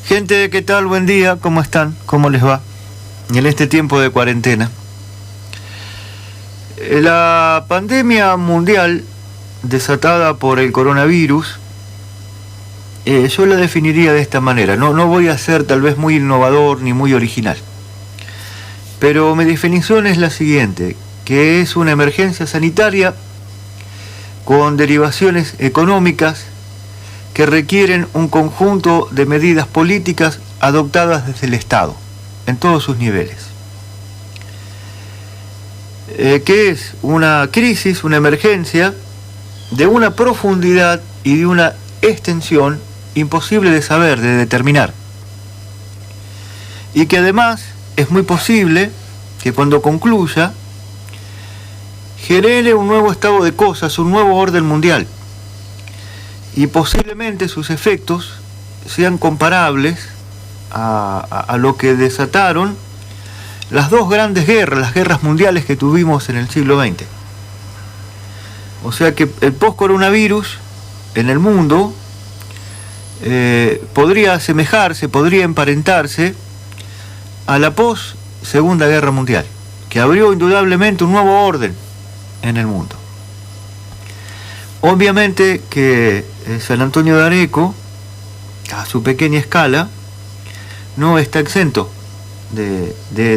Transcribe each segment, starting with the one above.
Gente, ¿qué tal? Buen día, ¿cómo están? ¿Cómo les va? En este tiempo de cuarentena. La pandemia mundial desatada por el coronavirus, yo la definiría de esta manera. No voy a ser tal vez muy innovador ni muy original. Pero mi definición es la siguiente, que es una emergencia sanitaria con derivaciones económicas que requieren un conjunto de medidas políticas adoptadas desde el Estado, en todos sus niveles. Que es una crisis, una emergencia de una profundidad y de una extensión imposible de saber, de determinar. Y que además es muy posible que cuando concluya genere un nuevo estado de cosas, un nuevo orden mundial. Y posiblemente sus efectos sean comparables a lo que desataron las dos grandes guerras, las guerras mundiales que tuvimos en el siglo XX. O sea que el post-coronavirus en el mundo podría asemejarse, podría emparentarse a la post-Segunda Guerra Mundial, que abrió indudablemente un nuevo orden en el mundo. Obviamente que San Antonio de Areco, a su pequeña escala, no está exento de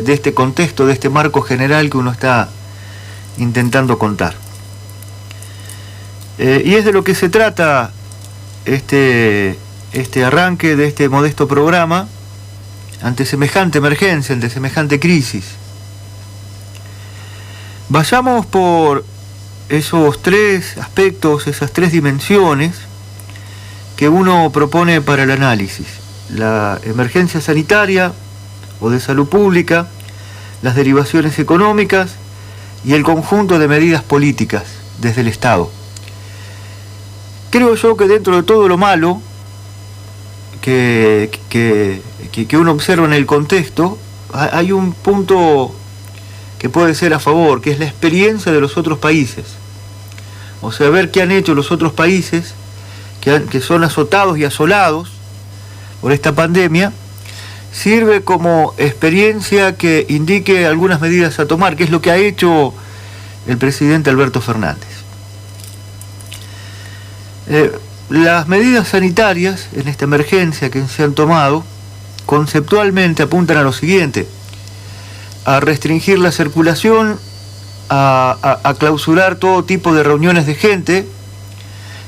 este contexto, de este marco general que uno está intentando contar. Y es de lo que se trata este arranque de este modesto programa ante semejante emergencia, ante semejante crisis. Vayamos por esos tres aspectos, esas tres dimensiones que uno propone para el análisis: la emergencia sanitaria o de salud pública, las derivaciones económicas y el conjunto de medidas políticas desde el Estado. Creo yo que dentro de todo lo malo que uno observa en el contexto, hay un punto que puede ser a favor, que es la experiencia de los otros países. O sea, ver qué han hecho los otros países que son azotados y asolados por esta pandemia, sirve como experiencia que indique algunas medidas a tomar, que es lo que ha hecho el presidente Alberto Fernández. Las medidas sanitarias en esta emergencia que se han tomado, conceptualmente apuntan a lo siguiente: a restringir la circulación, a clausurar todo tipo de reuniones de gente,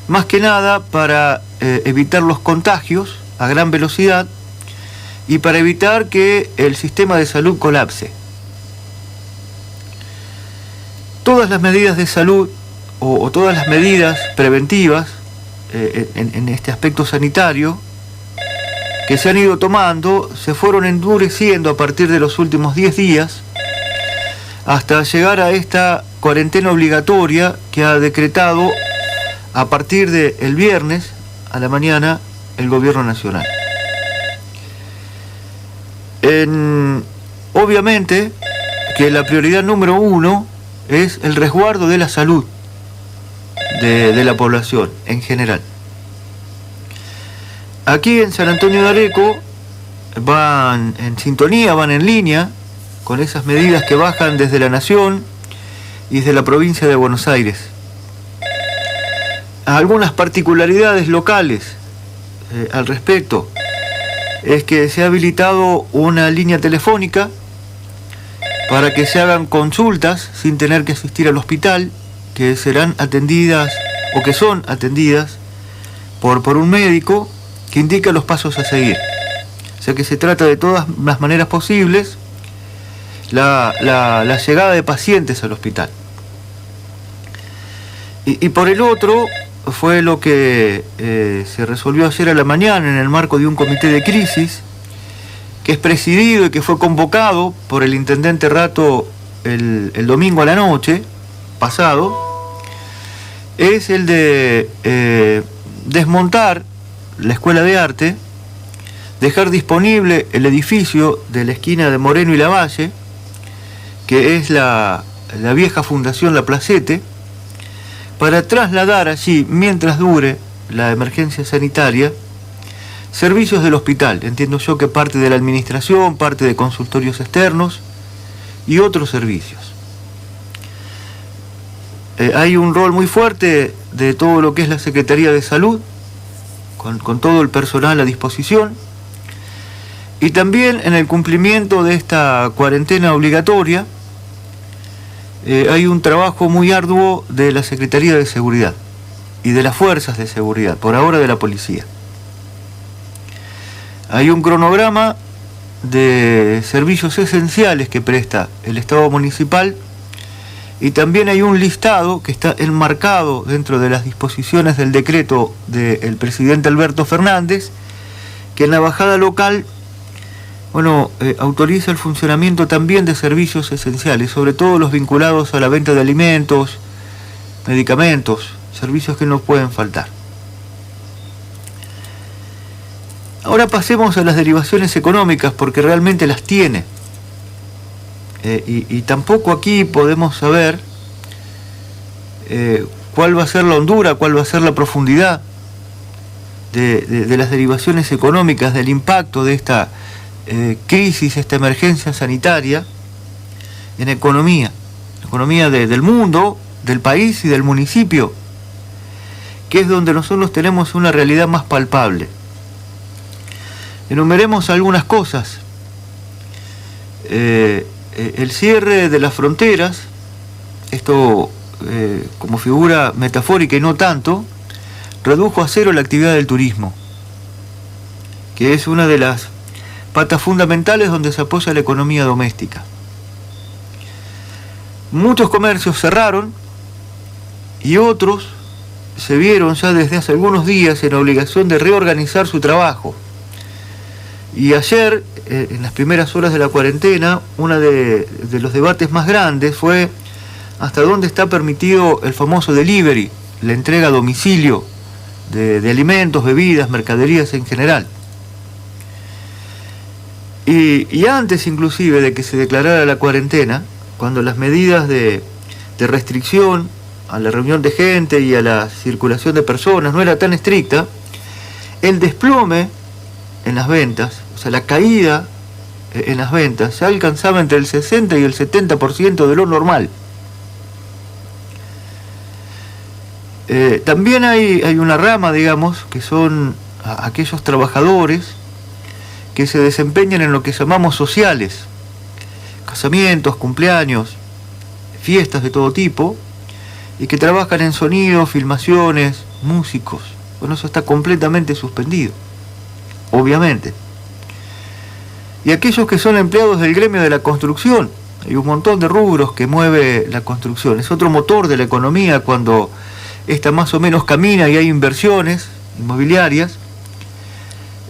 más que nada para evitar los contagios a gran velocidad y para evitar que el sistema de salud colapse. Todas las medidas de salud o todas las medidas preventivas en este aspecto sanitario que se han ido tomando se fueron endureciendo a partir de los últimos 10 días hasta llegar a esta cuarentena obligatoria que ha decretado a partir del viernes a la mañana el gobierno nacional. Obviamente que la prioridad número uno es el resguardo de la salud de la población en general. Aquí en San Antonio de Areco van en sintonía, van en línea con esas medidas que bajan desde la Nación y desde la provincia de Buenos Aires. Algunas particularidades locales al respecto es que se ha habilitado una línea telefónica para que se hagan consultas sin tener que asistir al hospital, que serán atendidas o que son atendidas por un médico que indica los pasos a seguir. O sea que se trata de todas las maneras posibles la llegada de pacientes al hospital. Y por el otro fue lo que se resolvió ayer a la mañana en el marco de un comité de crisis que es presidido y que fue convocado por el intendente Rato el domingo a la noche pasado, es el de desmontar la Escuela de Arte, dejar disponible el edificio de la esquina de Moreno y Lavalle, que es la vieja Fundación La Placete, para trasladar allí, mientras dure la emergencia sanitaria, servicios del hospital. Entiendo yo que parte de la administración, parte de consultorios externos y otros servicios. Hay un rol muy fuerte de todo lo que es la Secretaría de Salud, con todo el personal a disposición, y también en el cumplimiento de esta cuarentena obligatoria hay un trabajo muy arduo de la Secretaría de Seguridad y de las fuerzas de seguridad, por ahora de la policía. Hay un cronograma de servicios esenciales que presta el Estado municipal y también hay un listado que está enmarcado dentro de las disposiciones del decreto del presidente Alberto Fernández, que en la bajada local, autoriza el funcionamiento también de servicios esenciales, sobre todo los vinculados a la venta de alimentos, medicamentos, servicios que no pueden faltar. Ahora pasemos a las derivaciones económicas, porque realmente las tiene. Y tampoco aquí podemos saber cuál va a ser la hondura, cuál va a ser la profundidad de las derivaciones económicas, del impacto de esta crisis, esta emergencia sanitaria en economía del mundo, del país y del municipio, que es donde nosotros tenemos una realidad más palpable. Enumeremos algunas cosas. El cierre de las fronteras, esto como figura metafórica y no tanto, redujo a cero la actividad del turismo, que es una de las patas fundamentales donde se apoya la economía doméstica. Muchos comercios cerraron y otros se vieron ya desde hace algunos días en obligación de reorganizar su trabajo. Y ayer, en las primeras horas de la cuarentena, uno de los debates más grandes fue hasta dónde está permitido el famoso delivery, la entrega a domicilio de alimentos, bebidas, mercaderías en general. Y antes inclusive de que se declarara la cuarentena, cuando las medidas de restricción a la reunión de gente y a la circulación de personas no era tan estricta, el desplome en las ventas, o sea, la caída en las ventas, se alcanzaba entre el 60 y el 70% de lo normal. También hay una rama, digamos, que son aquellos trabajadores que se desempeñan en lo que llamamos sociales, casamientos, cumpleaños, fiestas de todo tipo, y que trabajan en sonido, filmaciones, músicos. Bueno, eso está completamente suspendido, obviamente. Y aquellos que son empleados del gremio de la construcción, hay un montón de rubros que mueve la construcción, es otro motor de la economía cuando esta más o menos camina y hay inversiones inmobiliarias.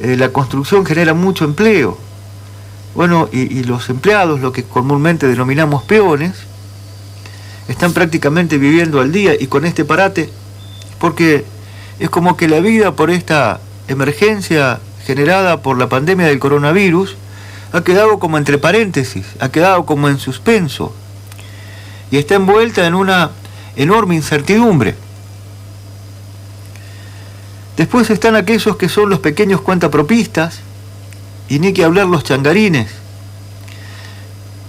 La construcción genera mucho empleo. Bueno, y los empleados, lo que comúnmente denominamos peones, están prácticamente viviendo al día y con este parate, porque es como que la vida por esta emergencia generada por la pandemia del coronavirus ha quedado como entre paréntesis, ha quedado como en suspenso y está envuelta en una enorme incertidumbre. Después están aquellos que son los pequeños cuentapropistas, y ni que hablar los changarines,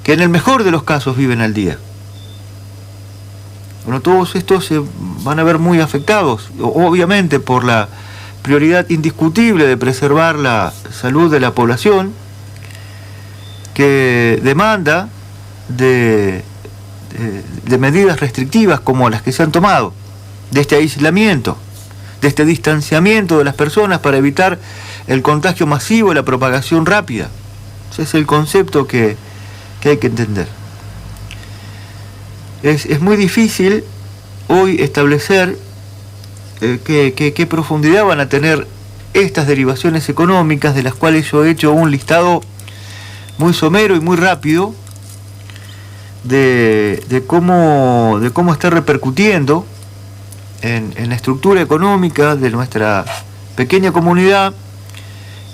que en el mejor de los casos viven al día. Bueno, todos estos se van a ver muy afectados, obviamente por la prioridad indiscutible de preservar la salud de la población, que demanda de medidas restrictivas como las que se han tomado, de este aislamiento, de este distanciamiento de las personas para evitar el contagio masivo y la propagación rápida. Ese es el concepto que hay que entender. Es muy difícil hoy establecer qué profundidad van a tener estas derivaciones económicas, de las cuales yo he hecho un listado muy somero y muy rápido de cómo está repercutiendo en la estructura económica de nuestra pequeña comunidad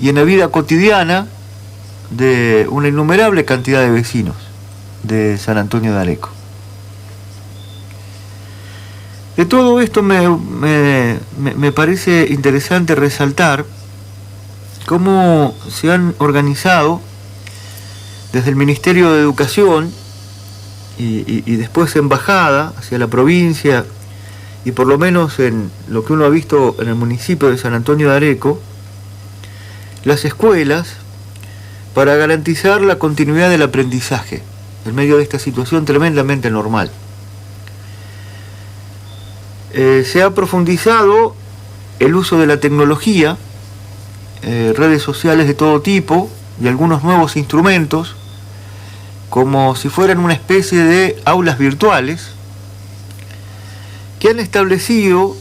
y en la vida cotidiana de una innumerable cantidad de vecinos de San Antonio de Areco. De todo esto me parece interesante resaltar cómo se han organizado desde el Ministerio de Educación y después embajada hacia la provincia, y por lo menos en lo que uno ha visto en el municipio de San Antonio de Areco, las escuelas para garantizar la continuidad del aprendizaje en medio de esta situación tremendamente normal. Se ha profundizado el uso de la tecnología, redes sociales de todo tipo y algunos nuevos instrumentos, como si fueran una especie de aulas virtuales, que han establecido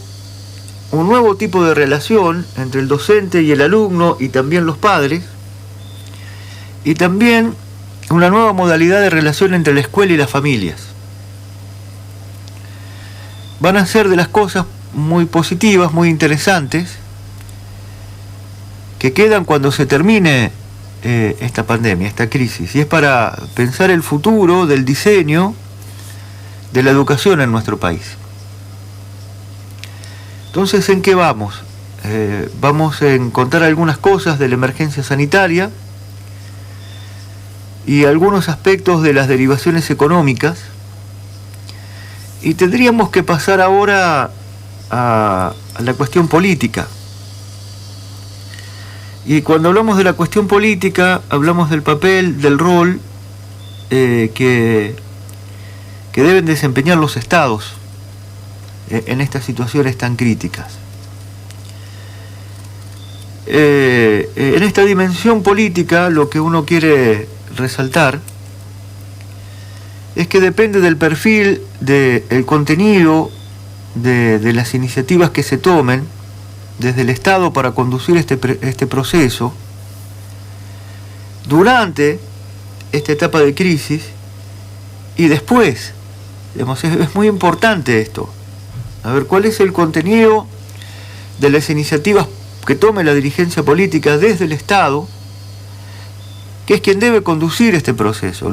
un nuevo tipo de relación entre el docente y el alumno y también los padres, y también una nueva modalidad de relación entre la escuela y las familias. Van a ser de las cosas muy positivas, muy interesantes, que quedan cuando se termine esta pandemia, esta crisis, y es para pensar el futuro del diseño de la educación en nuestro país. Entonces, ¿en qué vamos? Vamos a encontrar algunas cosas de la emergencia sanitaria y algunos aspectos de las derivaciones económicas, y tendríamos que pasar ahora a la cuestión política. Y cuando hablamos de la cuestión política, hablamos del papel, del rol que deben desempeñar los estados en estas situaciones tan críticas. En esta dimensión política, lo que uno quiere resaltar es que depende del perfil, del contenido de las iniciativas que se tomen desde el Estado para conducir este proceso durante esta etapa de crisis y después. Digamos, es muy importante esto. A ver, ¿cuál es el contenido de las iniciativas que tome la dirigencia política desde el Estado, que es quien debe conducir este proceso?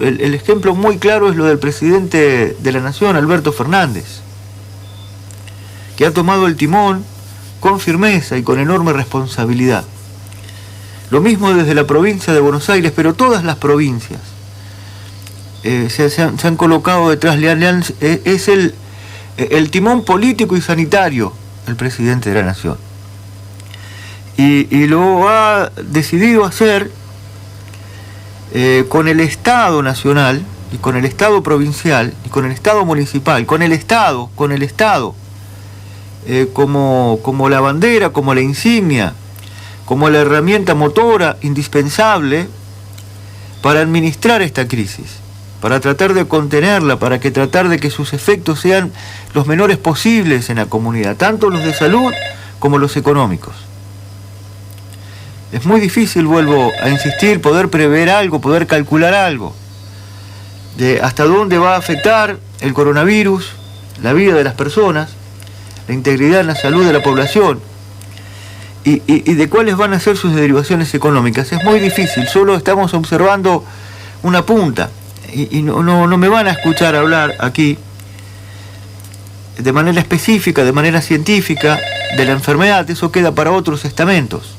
El ejemplo muy claro es lo del presidente de la Nación, Alberto Fernández, que ha tomado el timón con firmeza y con enorme responsabilidad. Lo mismo desde la provincia de Buenos Aires, pero todas las provincias se han colocado detrás. Es el timón político y sanitario el presidente de la Nación. Y lo ha decidido hacer con el Estado nacional y con el Estado provincial y con el Estado municipal, con el Estado, como la bandera, como la insignia, como la herramienta motora indispensable para administrar esta crisis, para tratar de contenerla, para tratar de que sus efectos sean los menores posibles en la comunidad, tanto los de salud como los económicos. Es muy difícil, vuelvo a insistir, poder prever algo, poder calcular algo de hasta dónde va a afectar el coronavirus, la vida de las personas, la integridad en la salud de la población y de cuáles van a ser sus derivaciones económicas. Es muy difícil, solo estamos observando una punta y no me van a escuchar hablar aquí de manera específica, de manera científica de la enfermedad. Eso queda para otros estamentos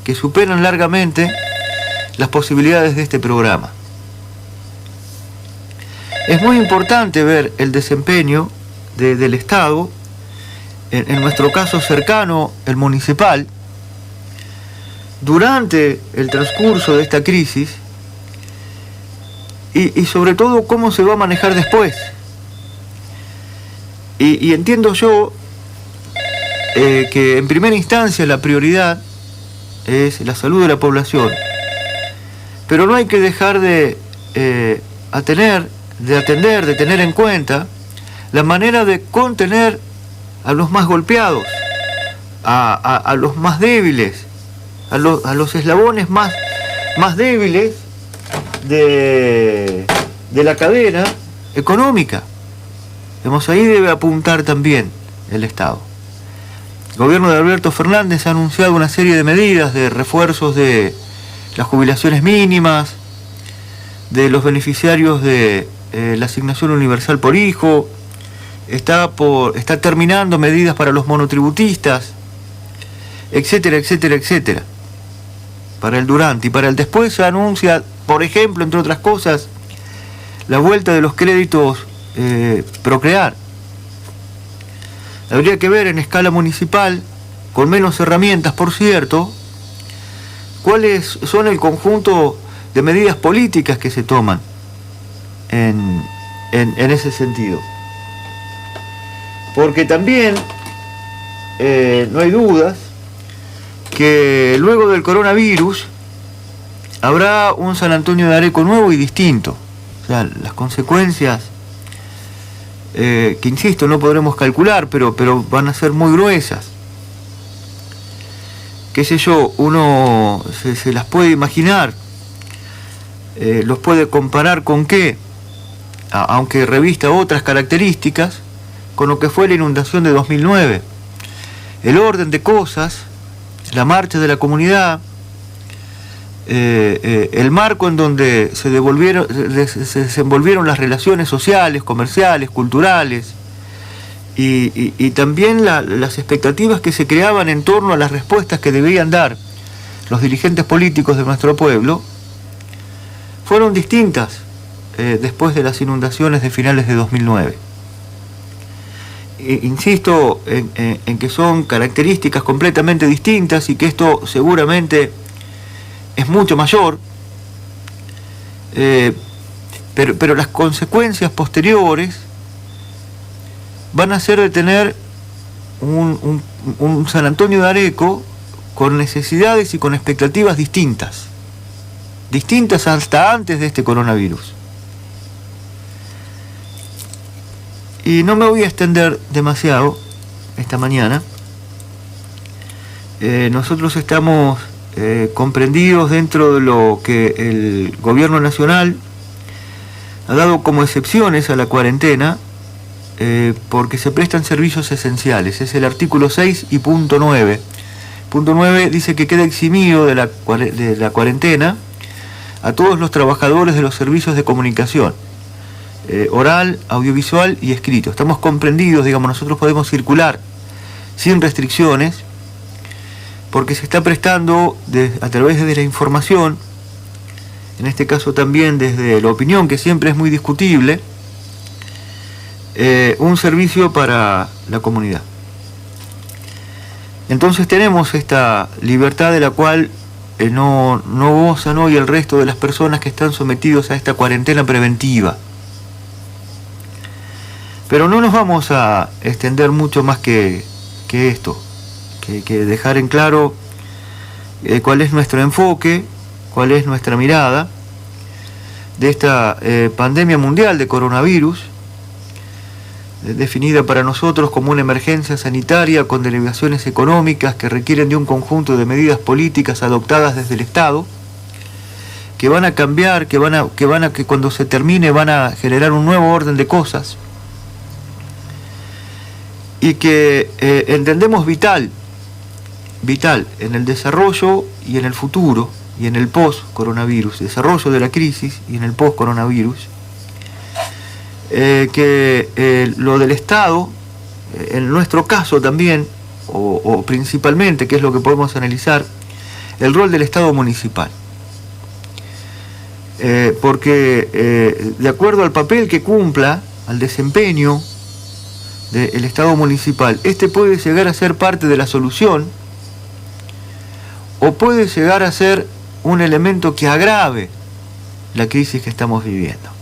que superan largamente las posibilidades de este programa. Es muy importante ver el desempeño del Estado, en nuestro caso cercano, el municipal, durante el transcurso de esta crisis y sobre todo cómo se va a manejar después. Y entiendo yo que en primera instancia la prioridad es la salud de la población, pero no hay que dejar de atender, de tener en cuenta la manera de contener a los más golpeados, a los más débiles, a los eslabones más débiles de la cadena económica. Ahí debe apuntar también el Estado. El gobierno de Alberto Fernández ha anunciado una serie de medidas de refuerzos de las jubilaciones mínimas, de los beneficiarios de la asignación universal por hijo, está terminando medidas para los monotributistas, etcétera, etcétera, etcétera. para el durante y para el después se anuncia, por ejemplo, entre otras cosas, la vuelta de los créditos Procrear. Habría que ver en escala municipal, con menos herramientas, por cierto, cuáles son el conjunto de medidas políticas que se toman en ese sentido. Porque también no hay dudas que luego del coronavirus habrá un San Antonio de Areco nuevo y distinto. O sea, las consecuencias, que insisto, no podremos calcular, pero van a ser muy gruesas. Qué sé yo, uno se las puede imaginar, los puede comparar con qué, aunque revista otras características, con lo que fue la inundación de 2009. El orden de cosas, la marcha de la comunidad, el marco en donde se desenvolvieron las relaciones sociales, comerciales, culturales, y también las expectativas que se creaban en torno a las respuestas que debían dar los dirigentes políticos de nuestro pueblo, fueron distintas después de las inundaciones de finales de 2009. Insisto en que son características completamente distintas y que esto seguramente es mucho mayor, pero las consecuencias posteriores van a ser de tener un San Antonio de Areco con necesidades y con expectativas distintas hasta antes de este coronavirus. Y no me voy a extender demasiado esta mañana. Nosotros estamos comprendidos dentro de lo que el gobierno nacional ha dado como excepciones a la cuarentena, porque se prestan servicios esenciales. Es el artículo 6 y punto 9. Punto 9 dice que queda eximido de la cuarentena a todos los trabajadores de los servicios de comunicación, oral, audiovisual y escrito. Estamos comprendidos, digamos, nosotros podemos circular sin restricciones, porque se está prestando a través de la información, en este caso también desde la opinión, que siempre es muy discutible, un servicio para la comunidad. Entonces tenemos esta libertad de la cual no gozan hoy el resto de las personas que están sometidos a esta cuarentena preventiva. Pero no nos vamos a extender mucho más que esto, que dejar en claro cuál es nuestro enfoque, cuál es nuestra mirada de esta pandemia mundial de coronavirus, definida para nosotros como una emergencia sanitaria con derivaciones económicas que requieren de un conjunto de medidas políticas adoptadas desde el Estado, que van a cambiar, que cuando se termine van a generar un nuevo orden de cosas, y que entendemos vital en el desarrollo y en el futuro y en el post-coronavirus, desarrollo de la crisis y en el post-coronavirus, que lo del Estado, en nuestro caso también, o principalmente, que es lo que podemos analizar, el rol del Estado municipal. Porque de acuerdo al papel que cumpla, al desempeño del Estado municipal, este puede llegar a ser parte de la solución o puede llegar a ser un elemento que agrave la crisis que estamos viviendo.